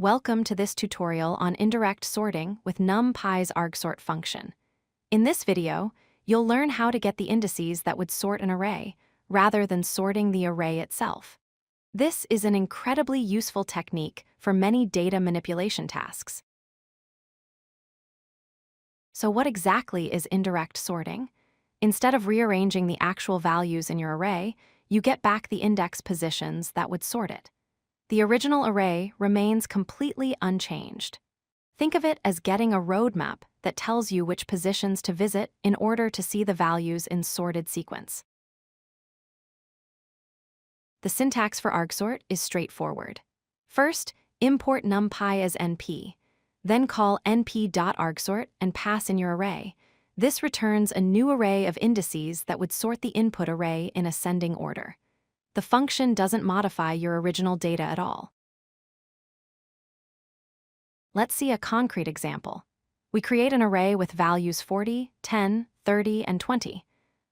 Welcome to this tutorial on indirect sorting with NumPy's argsort function. In this video, you'll learn how to get the indices that would sort an array, rather than sorting the array itself. This is an incredibly useful technique for many data manipulation tasks. So what exactly is indirect sorting? Instead of rearranging the actual values in your array, you get back the index positions that would sort it. The original array remains completely unchanged. Think of it as getting a roadmap that tells you which positions to visit in order to see the values in sorted sequence. The syntax for argsort is straightforward. First, import NumPy as np. Then call np.argsort and pass in your array. This returns a new array of indices that would sort the input array in ascending order. The function doesn't modify your original data at all. Let's see a concrete example. We create an array with values 40, 10, 30, and 20.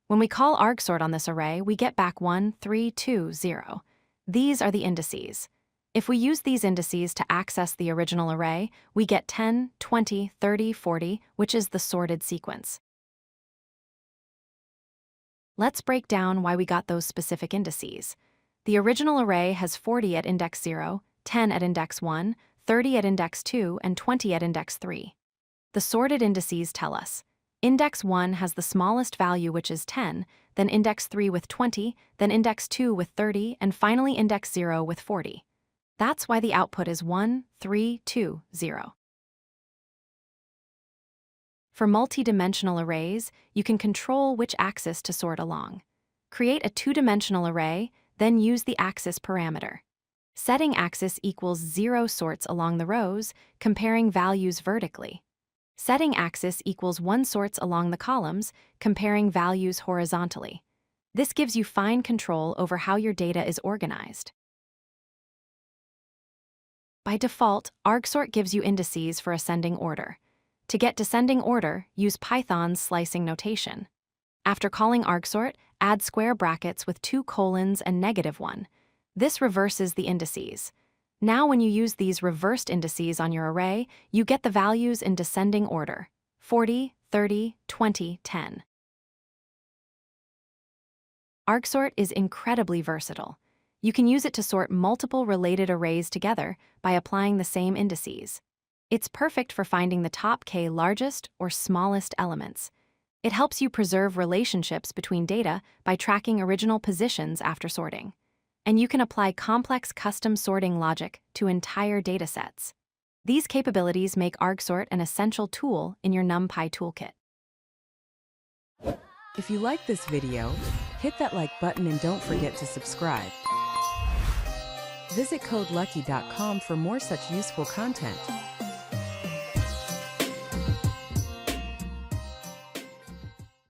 When we call argsort on this array, we get back 1, 3, 2, 0. These are the indices. If we use these indices to access the original array, we get 10, 20, 30, 40, which is the sorted sequence. Let's break down why we got those specific indices. The original array has 40 at index 0, 10 at index 1, 30 at index 2, and 20 at index 3. The sorted indices tell us index 1 has the smallest value, which is 10, then index 3 with 20, then index 2 with 30, and finally index 0 with 40. That's why the output is 1, 3, 2, 0. For multi-dimensional arrays, you can control which axis to sort along. Create a two-dimensional array, then use the axis parameter. Setting axis equals 0 sorts along the rows, comparing values vertically. Setting axis equals 1 sorts along the columns, comparing values horizontally. This gives you fine control over how your data is organized. By default, argsort gives you indices for ascending order. To get descending order, use Python's slicing notation. After calling argsort, add square brackets with 2 colons and -1. This reverses the indices. Now when you use these reversed indices on your array, you get the values in descending order: 40, 30, 20, 10. Argsort is incredibly versatile. You can use it to sort multiple related arrays together by applying the same indices. It's perfect for finding the top k largest or smallest elements. It helps you preserve relationships between data by tracking original positions after sorting. And you can apply complex custom sorting logic to entire datasets. These capabilities make argsort an essential tool in your NumPy toolkit. If you like this video, hit that like button and don't forget to subscribe. Visit codelucky.com for more such useful content.